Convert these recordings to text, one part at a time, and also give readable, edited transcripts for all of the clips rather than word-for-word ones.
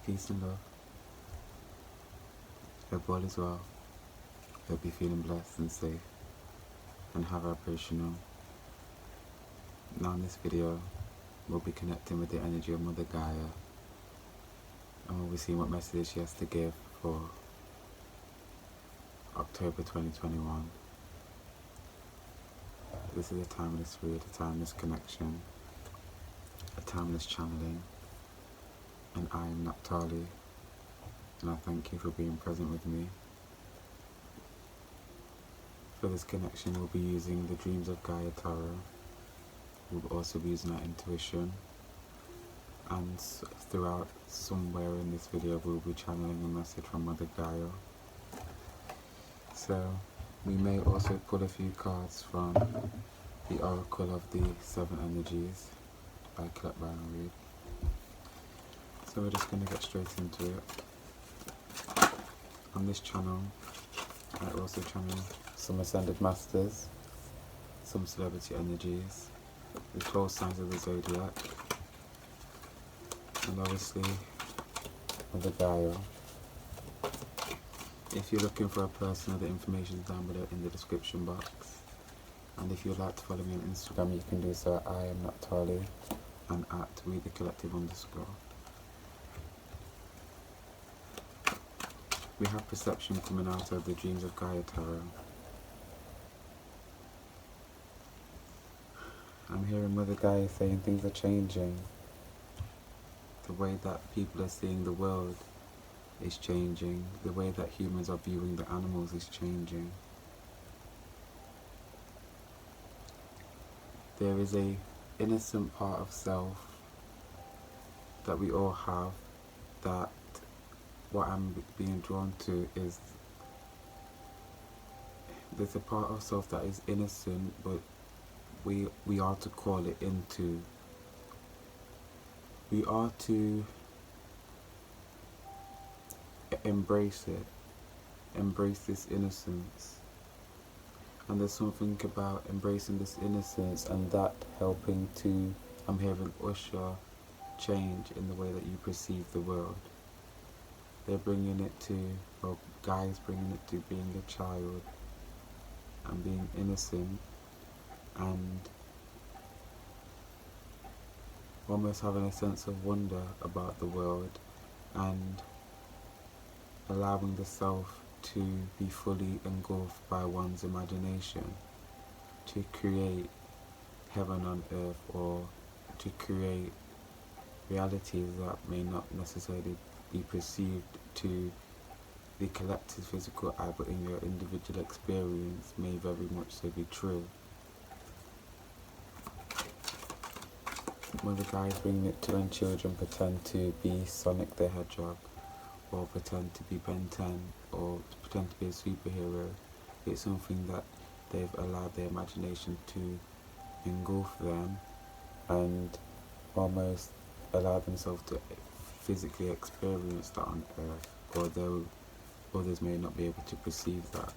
Peace and love. Hope all is well. Hope you're feeling blessed and safe and have vibrational. Now in this video, we'll be connecting with the energy of Mother Gaia, and we'll be seeing what message she has to give for October 2021. This is a timeless read, a timeless connection, a timeless channeling, and I am Naphtali, and I thank you for being present with me. For this connection, we'll be using the Dreams of Gaia Tarot. We'll also be using our intuition, and throughout somewhere in this video we'll be channeling a message from Mother Gaia. So we may also pull a few cards from the Oracle of the Seven Energies by Colette Byron Reed. So we're just going to get straight into it. On this channel I also channel some Ascended Masters, some celebrity energies, the 12 signs of the Zodiac, and obviously Mother Gaia. If you're looking for a person, the information is down below in the description box. And if you'd like to follow me on Instagram, you can do so at I am Naphtali and at @WeTheCollective_. We have perception coming out of the Dreams of Gaia Tarot. I'm hearing Mother Gaia saying things are changing. The way that people are seeing the world is changing. The way that humans are viewing the animals is changing. There is a innocent part of self that we all have, that what I'm being drawn to is there's a part of self that is innocent, but we are to call it into. We are to embrace it, embrace this innocence. And there's something about embracing this innocence and that helping to, I'm hearing, usher change in the way that you perceive the world. They're bringing it to, well, Gaia's bringing it to being a child and being innocent and almost having a sense of wonder about the world and allowing the self to be fully engulfed by one's imagination, to create heaven on earth, or to create realities that may not necessarily be perceived to the collective physical eye, but in your individual experience may very much so be true. Mother Gaia is bringing it to when children pretend to be Sonic the Hedgehog, or pretend to be Ben 10, or pretend to be a superhero. It's something that they've allowed their imagination to engulf them and almost allow themselves to physically experience that on earth, although others may not be able to perceive that.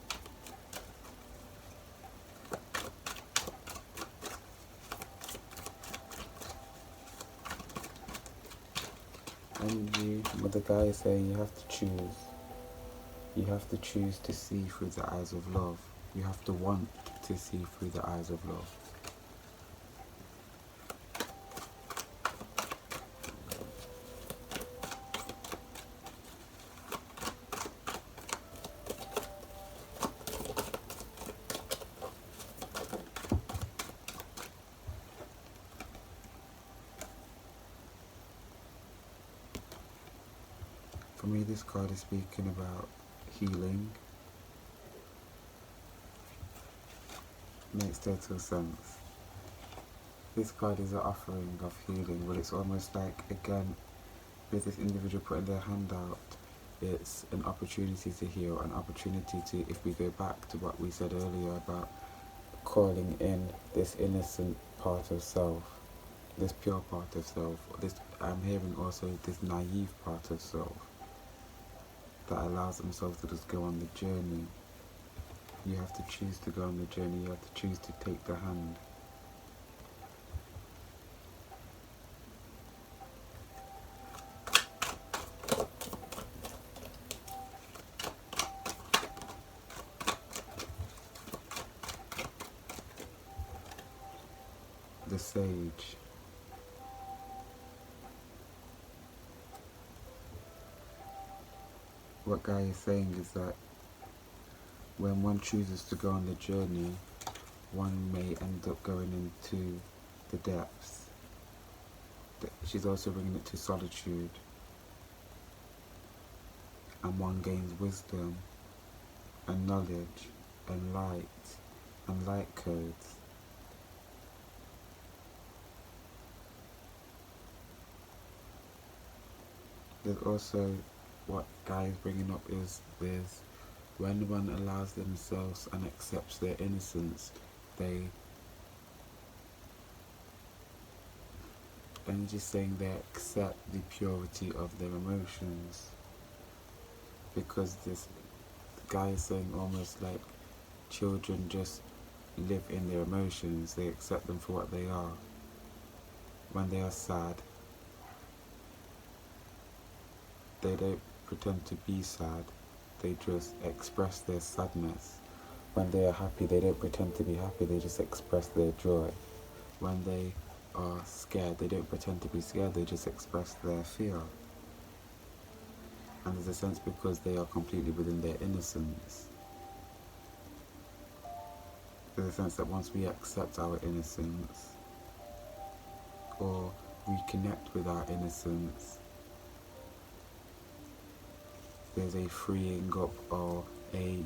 And Mother Gaia is saying you have to choose. You have to choose to see through the eyes of love. You have to want to see through the eyes of love. For me, this card is speaking about healing. Makes total sense. This card is an offering of healing, but it's almost like, again, with this individual putting their hand out, it's an opportunity to heal, an opportunity to, if we go back to what we said earlier about calling in this innocent part of self, this pure part of self, this, I'm hearing also this naive part of self that allows themselves to just go on the journey. You have to choose to go on the journey, you have to choose to take the hand. sage. What Gaia is saying is that when one chooses to go on the journey, one may end up going into the depths. She's also bringing it to solitude, and one gains wisdom and knowledge and light codes. There's also what Gaia is bringing up is there's when one allows themselves and accepts their innocence, and just saying they accept the purity of their emotions, because this guy is saying almost like children just live in their emotions, they accept them for what they are. When they are sad, they don't pretend to be sad, they just express their sadness. When they are happy, they don't pretend to be happy, they just express their joy. When they are scared, they don't pretend to be scared, they just express their fear. And there's a sense because they are completely within their innocence. There's a sense that once we accept our innocence, or reconnect with our innocence, there's a freeing up or a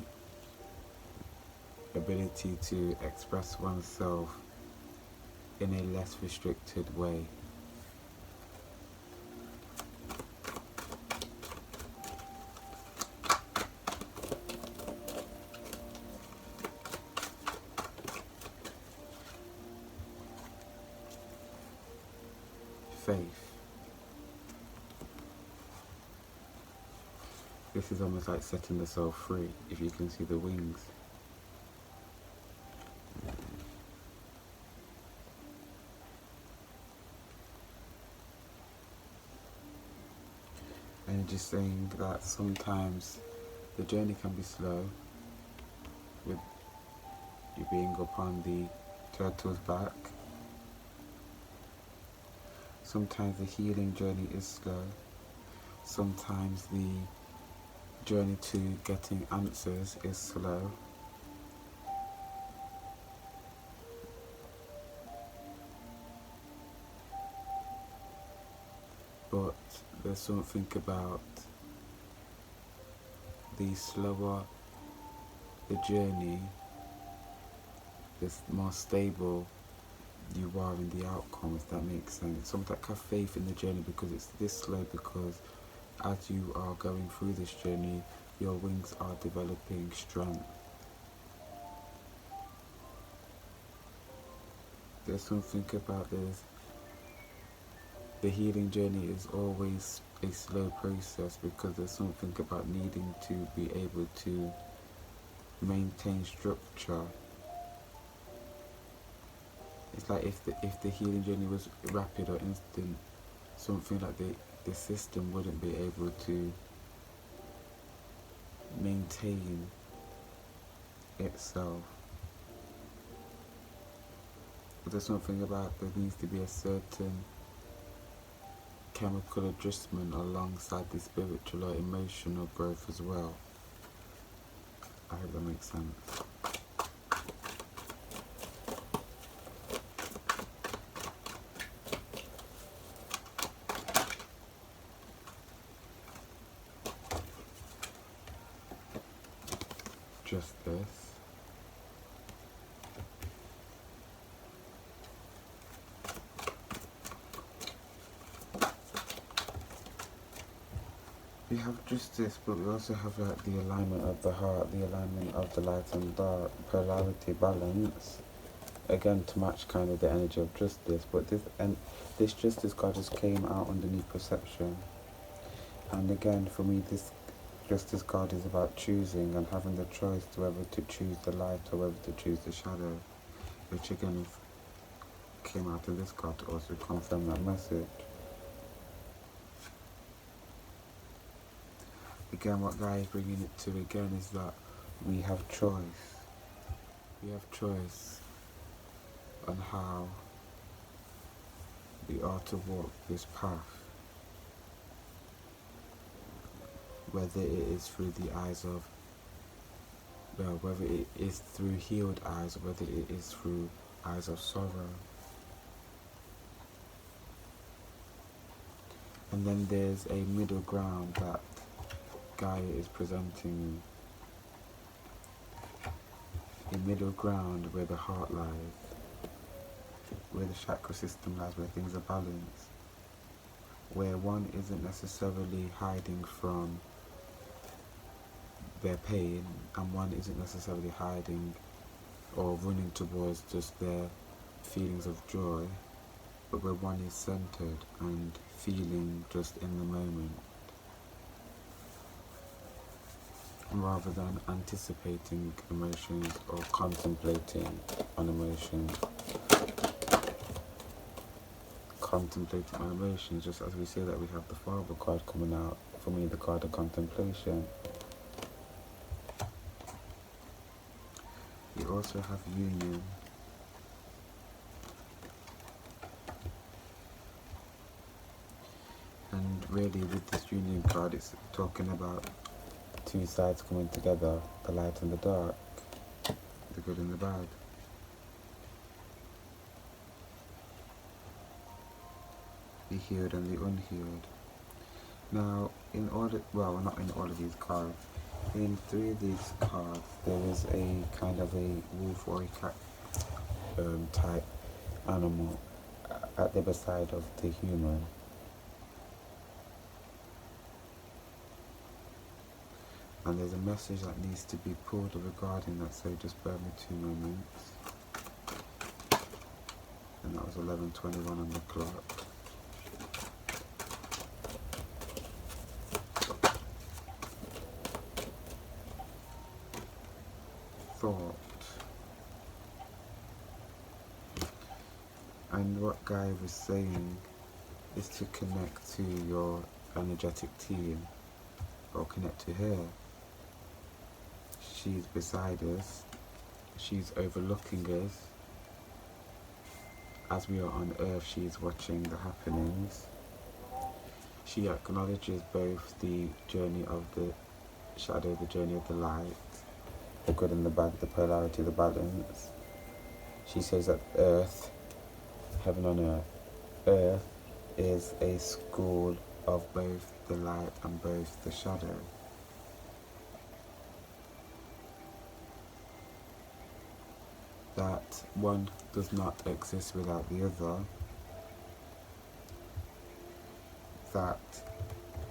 ability to express oneself in a less restricted way. Faith. This is almost like setting the soul free, if you can see the wings. And just saying that sometimes the journey can be slow, with you being upon the turtle's back. Sometimes the healing journey is slow. Sometimes the journey to getting answers is slow. But there's something about the slower the journey, the more stable you are in the outcome, if that makes sense. Sometimes like have faith in the journey because it's this slow, because as you are going through this journey, your wings are developing strength. There's something about this. The healing journey is always a slow process because there's something about needing to be able to maintain structure. It's like if the healing journey was rapid or instant, something like the system wouldn't be able to maintain itself. But there's something about there needs to be a certain chemical adjustment alongside the spiritual or emotional growth as well. I hope that makes sense. Justice. We have justice, but we also have like the alignment of the heart, the alignment of the light and dark, polarity, balance. Again, to match kind of the energy of justice, but this justice card just came out underneath perception. And again, for me, this justice card is about choosing and having the choice to whether to choose the light or whether to choose the shadow, which again came out in this card to also confirm that message. Again, what Gaia is bringing it to again is that we have choice. We have choice on how we are to walk this path, whether it is through the eyes of, well, whether it is through healed eyes, or whether it is through eyes of sorrow. And then there's a middle ground that Gaia is presenting, a middle ground where the heart lies, where the chakra system lies, where things are balanced, where one isn't necessarily hiding from their pain, and one isn't necessarily hiding or running towards just their feelings of joy, but where one is centered and feeling just in the moment, rather than anticipating emotions or contemplating on emotions. Contemplating on emotions, just as we say that we have the Father card coming out, for me the card of contemplation. We also have union. And really with this union card, it's talking about two sides coming together, the light and the dark, the good and the bad. The healed and the unhealed. Now, in order, well, not in all of these cards, in 3 of these cards, there is a kind of a wolf or a cat type animal at the other side of the human. And there's a message that needs to be pulled regarding that, so just bear me 2 moments. And that was 11:21 on the clock. Thought. And what Gaia was saying is to connect to your energetic team, or connect to her. She's beside us, she's overlooking us. As we are on earth, she's watching the happenings. She acknowledges both the journey of the shadow, the journey of the light, the good and the bad, the polarity, the balance. She says that earth, heaven on earth, earth is a school of both the light and both the shadow. That one does not exist without the other. That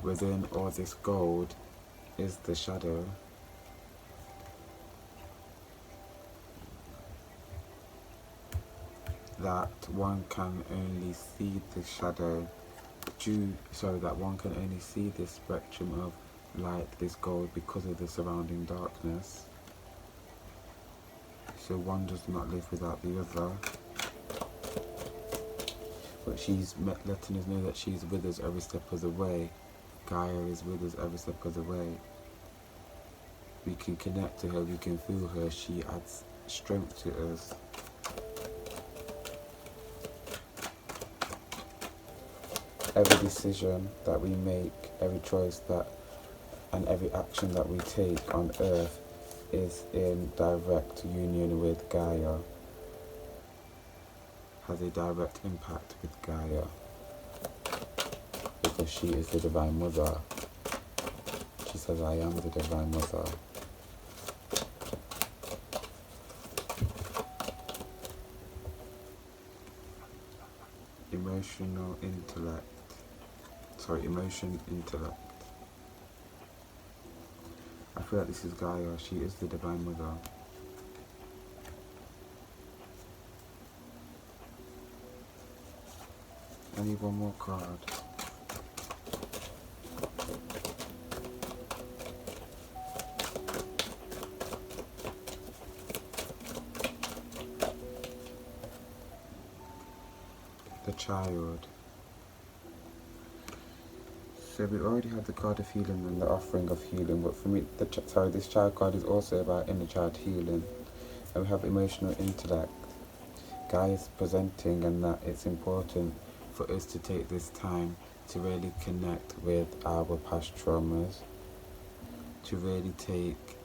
within all this gold is the shadow. That one can only see the shadow that one can only see this spectrum of light, this gold, because of the surrounding darkness. So one does not live without the other. But she's letting us know that she's with us every step of the way. Gaia is with us every step of the way. We can connect to her, we can feel her, she adds strength to us. Every decision that we make, every choice that, and every action that we take on earth is in direct union with Gaia, has a direct impact with Gaia, because she is the Divine Mother. She says, I am the Divine Mother. Emotion, intellect. I feel like this is Gaia, she is the Divine Mother. I need one more card. The Child. So we already have the card of healing and the offering of healing, but for me, this child card is also about inner child healing. And we have emotional intellect. Gaia is presenting, and that it's important for us to take this time to really connect with our past traumas, to really take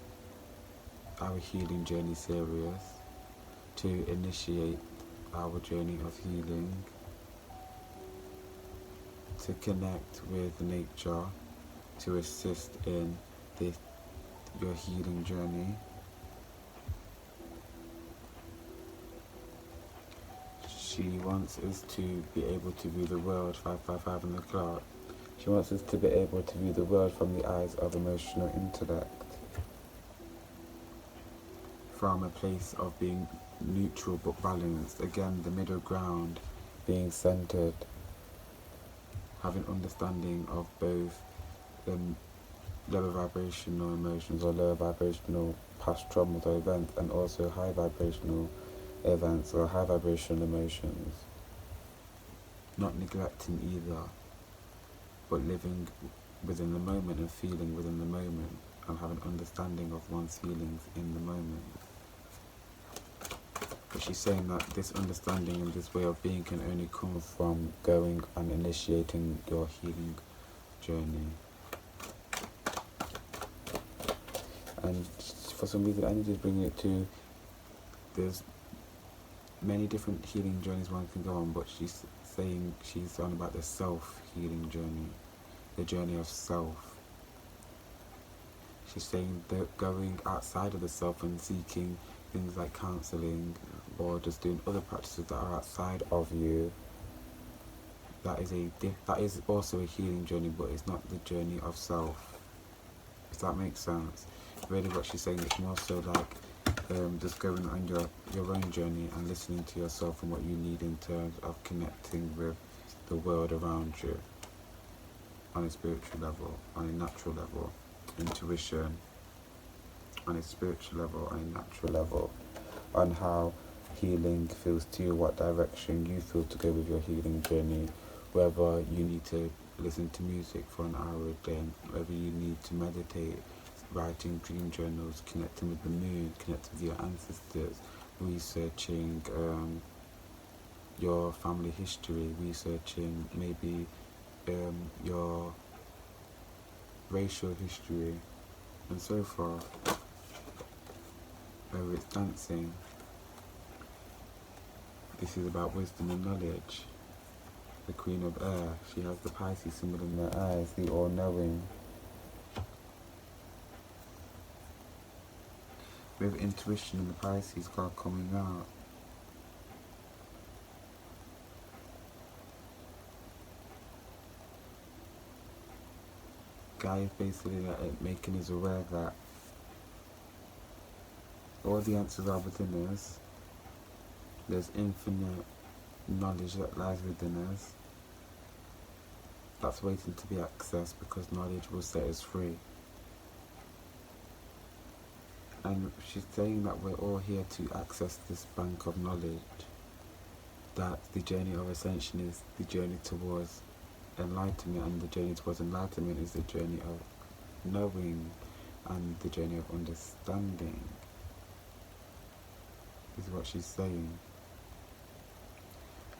our healing journey serious, to initiate our journey of healing, to connect with nature, to assist in your healing journey. She wants us to be able to view the world, 555 on the clock. She wants us to be able to view the world from the eyes of emotional intellect, from a place of being neutral but balanced. Again, the middle ground, being centered, having understanding of both lower vibrational emotions or lower vibrational past traumas or events, and also high vibrational events or high vibrational emotions. Not neglecting either, but living within the moment and feeling within the moment, and having understanding of one's feelings in the moment. But she's saying that this understanding and this way of being can only come from going and initiating your healing journey. And for some reason, I need to bring it to, there's many different healing journeys one can go on, but she's saying she's on about the self-healing journey, the journey of self. She's saying that going outside of the self and seeking things like counselling or just doing other practices that are outside of you, that is also a healing journey, but it's not the journey of self. If that makes sense. Really what she's saying is more so like just going on your own journey and listening to yourself and what you need in terms of connecting with the world around you on a spiritual level, on a natural level, intuition, on a spiritual level, on a natural level, on how healing feels to you, what direction you feel to go with your healing journey, whether you need to listen to music for an hour a day, whether you need to meditate, writing dream journals, connecting with the moon, connecting with your ancestors, researching your family history, researching maybe your racial history, and so forth. Whether it's dancing, this is about wisdom and knowledge. The Queen of Air, she has the Pisces symbol in her eyes, the all-knowing. With intuition and the Pisces card coming out. Gaia is basically making us aware that all the answers are within us. There's infinite knowledge that lies within us. That's waiting to be accessed because knowledge will set us free. And she's saying that we're all here to access this bank of knowledge. That the journey of ascension is the journey towards enlightenment, and the journey towards enlightenment is the journey of knowing and the journey of understanding. Is what she's saying.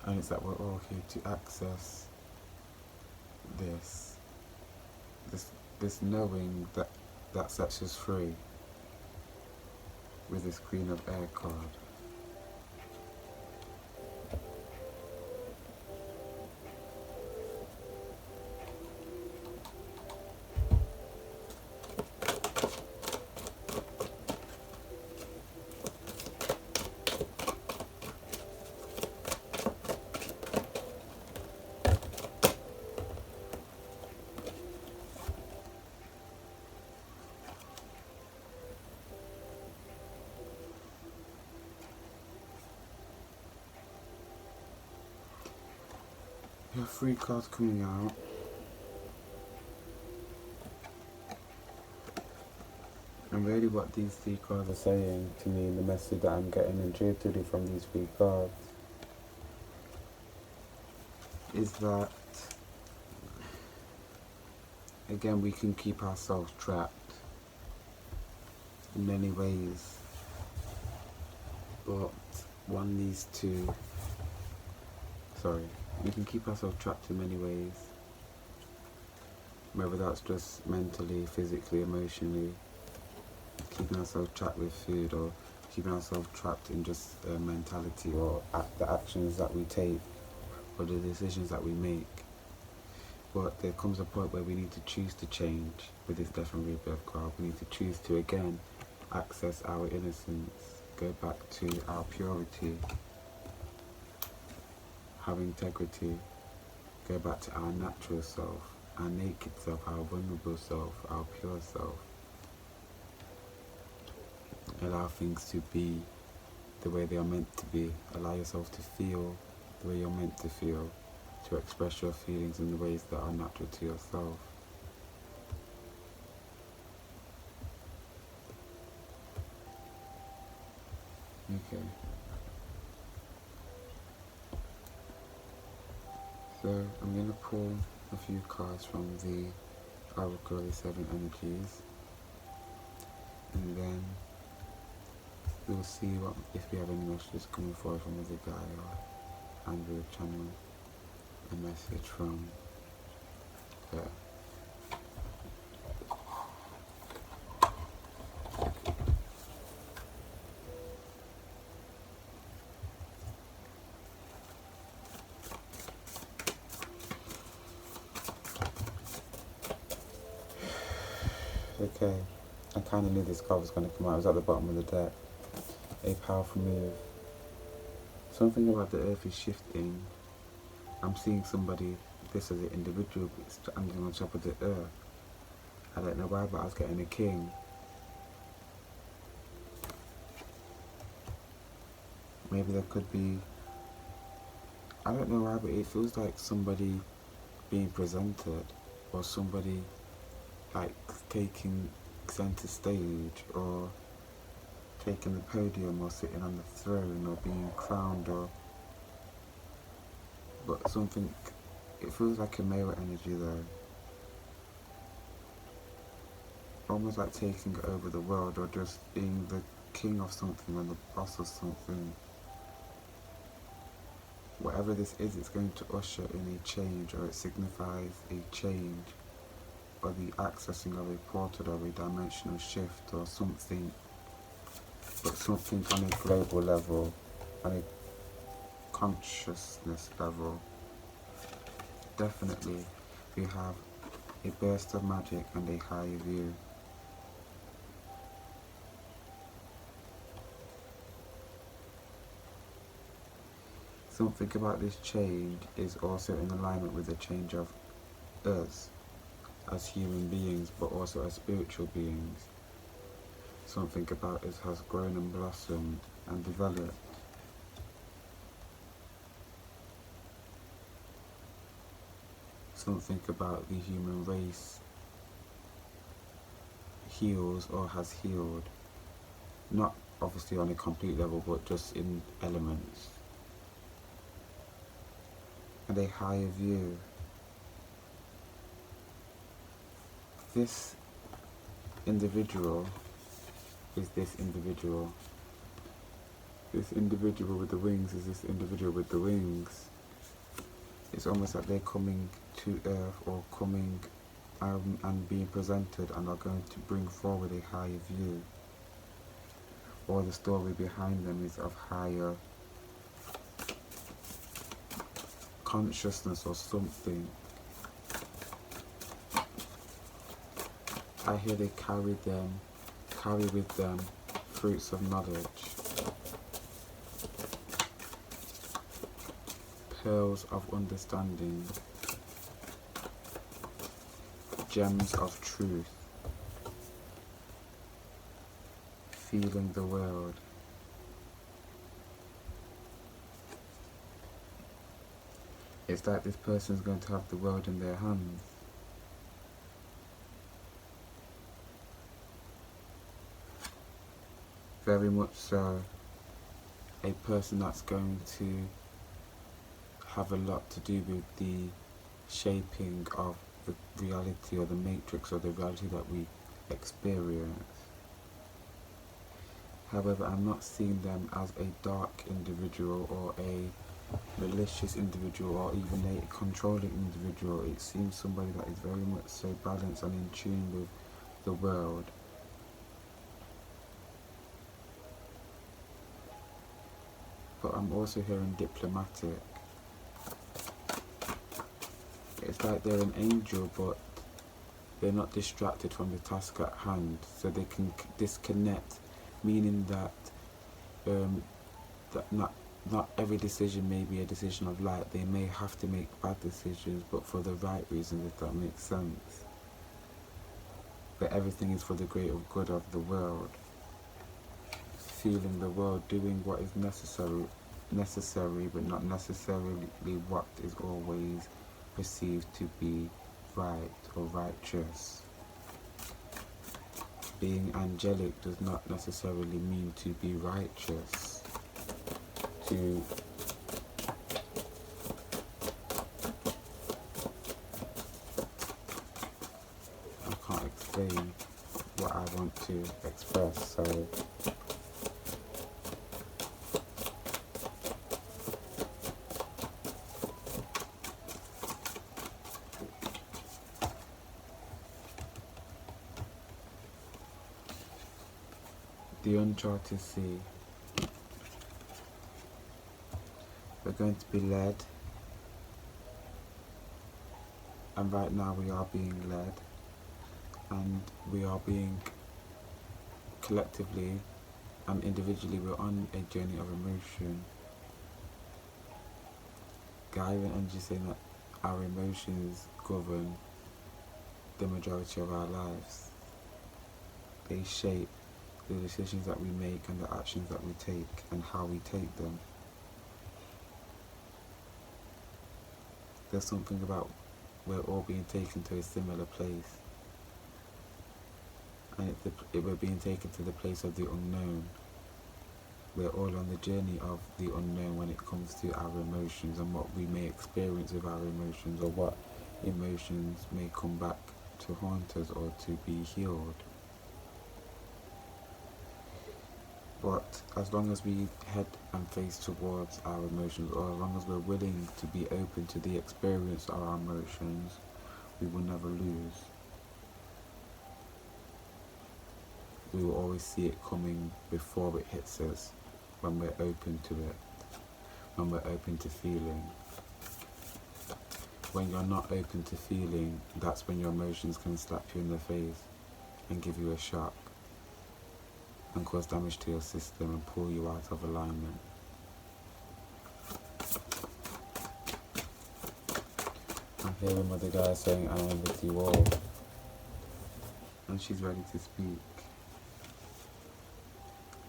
And it's that we're all here to access this knowing that sets us free with this Queen of Air card. We have 3 cards coming out. And really what these 3 cards are saying to me, the message that I'm getting intuitively from these 3 cards, is that, again, we can keep ourselves trapped in many ways, but one needs to we can keep ourselves trapped in many ways, whether that's just mentally, physically, emotionally, keeping ourselves trapped with food, or keeping ourselves trapped in just mentality, or the actions that we take, or the decisions that we make. But there comes a point where we need to choose to change with this death and rebirth card. We need to choose to again access our innocence, go back to our purity, have integrity, go back to our natural self, our naked self, our vulnerable self, our pure self. Allow things to be the way they are meant to be. Allow yourself to feel the way you're meant to feel, to express your feelings in the ways that are natural to yourself. Okay. So I'm going to pull a few cards from the Oracle of the Seven Energies, and then we'll see if we have any messages coming forward from Mother Gaia, and we'll channel a message from her. Okay, I kind of knew this card was going to come out. It was at the bottom of the deck. A powerful move. Something about the earth is shifting. I'm seeing somebody, this as an individual, standing on top of the earth. I don't know why, but I was getting a king. Maybe there could be, I don't know why, but it feels like somebody being presented, or somebody like taking center stage, or taking the podium, or sitting on the throne, or being crowned, or but something. It feels like a male energy though, almost like taking over the world, or just being the king of something, or the boss of something. Whatever this is, it's going to usher in a change, or it signifies a change, or the accessing of a portal, or a dimensional shift, or something, but something on a global level, on a consciousness level. Definitely, we have a burst of magic and a higher view. Something about this change is also in alignment with the change of us as human beings, but also as spiritual beings. Something about us has grown and blossomed and developed. Something about the human race heals, or has healed. Not obviously on a complete level, but just in elements. And a higher view. This individual is this individual. This individual with the wings is this individual with the wings. It's almost like they're coming to Earth, or coming and being presented, and are going to bring forward a higher view. Or the story behind them is of higher consciousness or something. I hear they carry with them fruits of knowledge, pearls of understanding, gems of truth, feeling the world. It's like this person's going to have the world in their hands. Very much so, a person that's going to have a lot to do with the shaping of the reality, or the matrix, or the reality that we experience. However, I'm not seeing them as a dark individual, or a malicious individual or even a controlling individual. It seems somebody that is very much so balanced and in tune with the world. But I'm also hearing diplomatic. It's like they're an angel, but they're not distracted from the task at hand, so they can disconnect, meaning that not every decision may be a decision of light. They may have to make bad decisions, but for the right reasons, if that makes sense. But everything is for the greater good of the world. Feeling the world, doing what is necessary, but not necessarily what is always perceived to be right or righteous. Being angelic does not necessarily mean to be righteous. I can't explain what I want to express, so the uncharted sea. We're going to be led, and right now we are being led, and we are being collectively and individually, we're on a journey of emotion. Gaia and energy saying that our emotions govern the majority of our lives. They shape the decisions that we make and the actions that we take and how we take them. There's something about we're all being taken to a similar place, and we're being taken to the place of the unknown. We're all on the journey of the unknown when it comes to our emotions and what we may experience with our emotions, or what emotions may come back to haunt us or to be healed. But as long as we head and face towards our emotions, or as long as we're willing to be open to the experience of our emotions, we will never lose. We will always see it coming before it hits us, when we're open to it, when we're open to feeling. When you're not open to feeling, that's when your emotions can slap you in the face and give you a shock and cause damage to your system and pull you out of alignment. I'm hearing Mother Gaia saying, I am with you all. And she's ready to speak.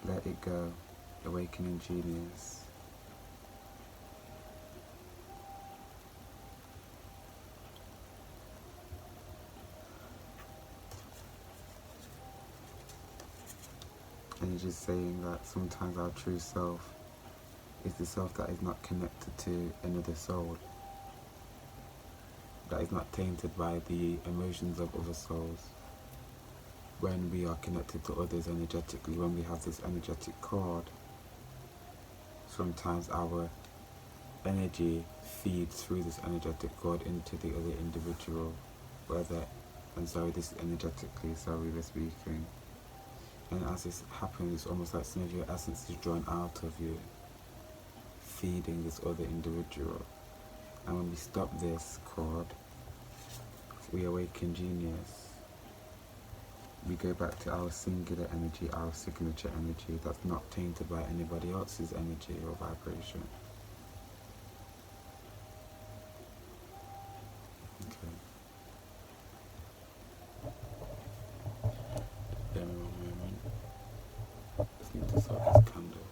Let it go. Awakening genius. And you're just saying that sometimes our true self is the self that is not connected to another soul, that is not tainted by the emotions of other souls. When we are connected to others energetically, when we have this energetic cord, sometimes our energy feeds through this energetic cord into the other individual, this is energetically, we're speaking. And as this happens, it's almost like some of your essence is drawn out of you, feeding this other individual. And when we stop this cord, we awaken genius. We go back to our singular energy, our signature energy that's not tainted by anybody else's energy or vibration. Okay. Bear me 1 moment. Just need to start this candle.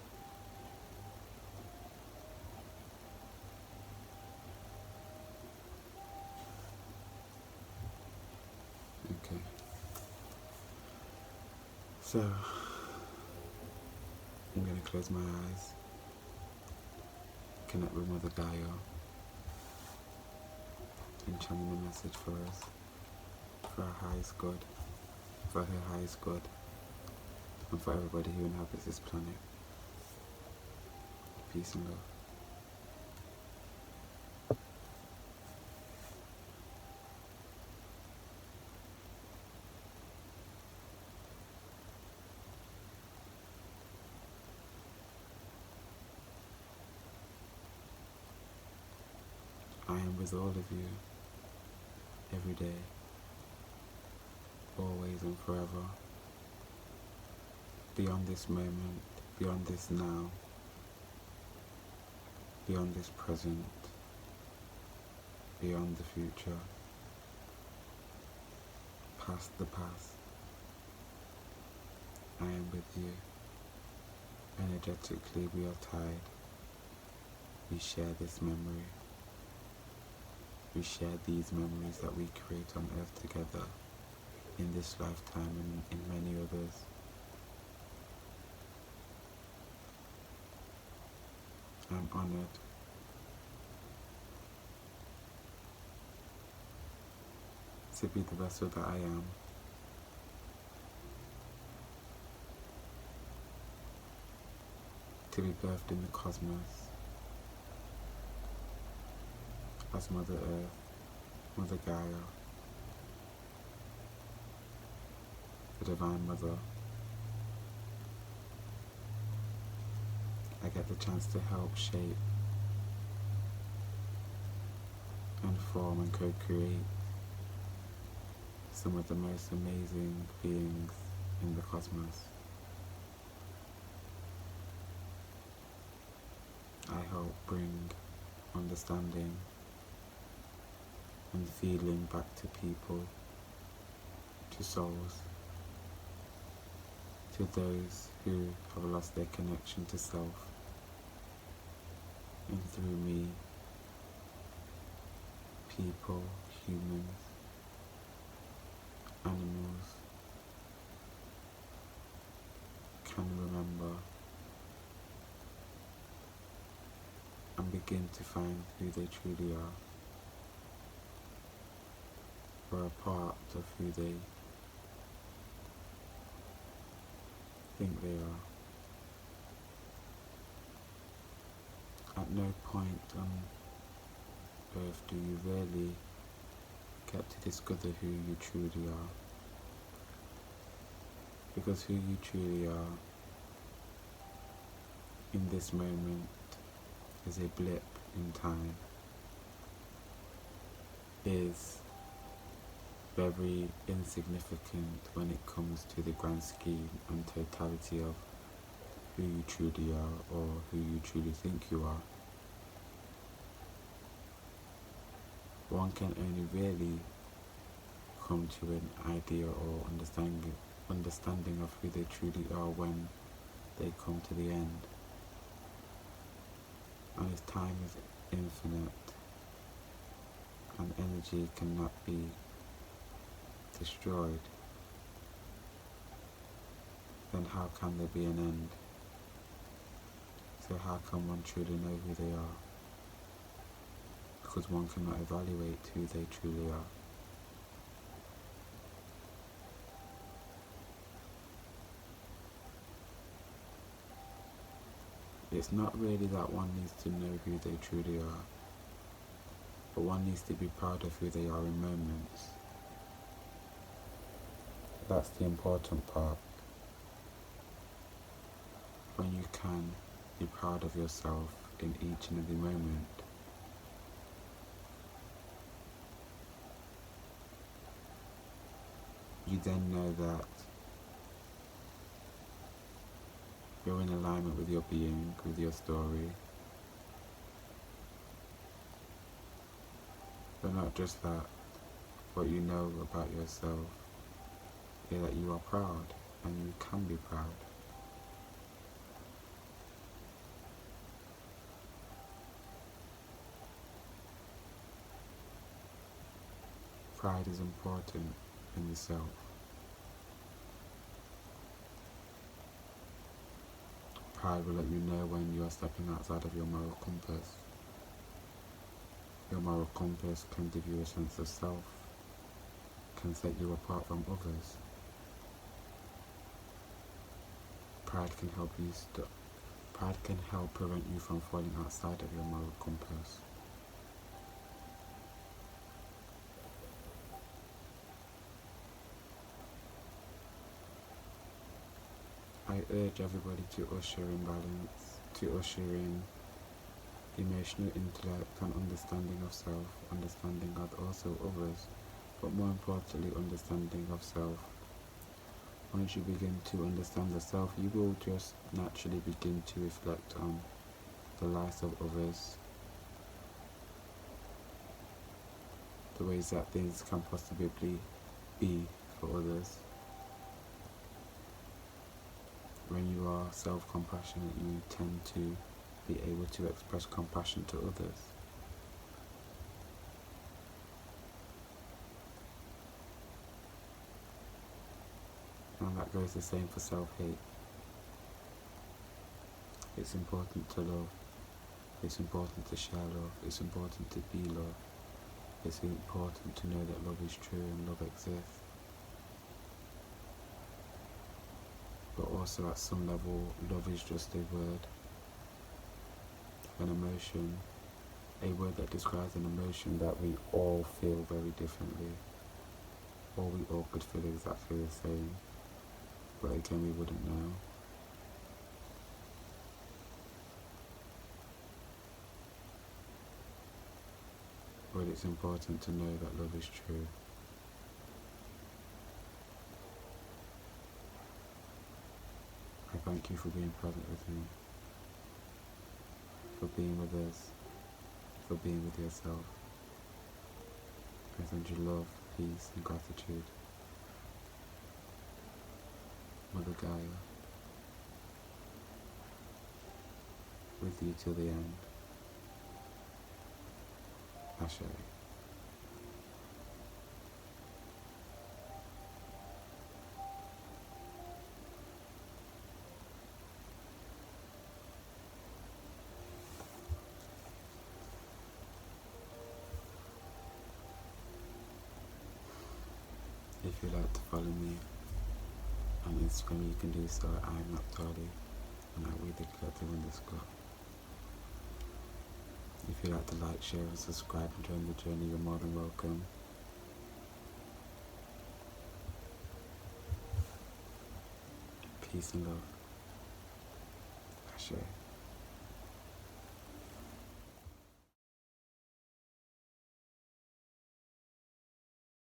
Okay. So, I'm going to close my eyes, connect with Mother Gaia, and channel a message for us, for our highest good, for her highest good, and for everybody who inhabits this planet. Peace and love. am with all of you, every day, always and forever, beyond this moment, beyond this now, beyond this present, beyond the future, past the past. I am with you. Energetically we are tied. We share this memory. We share these memories that we create on earth together, in this lifetime and in many others. I'm honored to be the vessel that I am. To be birthed in the cosmos as Mother Earth, Mother Gaia, the Divine Mother. I get the chance to help shape and form and co-create some of the most amazing beings in the cosmos. I help bring understanding and feeling back to people, to souls, to those who have lost their connection to self, and through me, people, humans, animals, can remember and begin to find who they truly are, or a part of who they think they are. At no point on earth do you really get to discover who you truly are, because who you truly are in this moment is a blip in time, is very insignificant when it comes to the grand scheme and totality of who you truly are, or who you truly think you are. One can only really come to an idea or understanding of who they truly are when they come to the end. And if time is infinite and energy cannot be destroyed, then how can there be an end? So how can one truly know who they are? Because one cannot evaluate who they truly are. It's not really that one needs to know who they truly are, but one needs to be proud of who they are in moments. That's the important part. When you can be proud of yourself in each and every moment. You then know that you're in alignment with your being, with your story. But not just that, what you know about yourself is that you are proud, and you can be proud. Pride is important in the self. Pride will let you know when you are stepping outside of your moral compass. Your moral compass can give you a sense of self, can set you apart from others. Pride can help prevent you from falling outside of your moral compass. I urge everybody to usher in balance, to usher in emotional intellect and understanding of self, understanding of also others, but more importantly, understanding of self. Once you begin to understand the self, you will just naturally begin to reflect on the lives of others, the ways that things can possibly be for others. When you are self-compassionate, you tend to be able to express compassion to others. And that goes the same for self-hate. It's important to love. It's important to share love. It's important to be love. It's important to know that love is true and love exists. But also at some level, love is just a word, an emotion, a word that describes an emotion that we all feel very differently, or we all could feel exactly the same, but again we wouldn't know. But it's important to know that love is true. I thank you for being present with me, for being with us, for being with yourself. I send you love, peace and gratitude. Mother Gaia, with you till the end. Ashe. If you'd like to follow me on Instagram, you can do so at I am Naphtali and at We the Collective _. If you'd like to like, share and subscribe and join the journey, you're more than welcome. Peace and love. Ashe.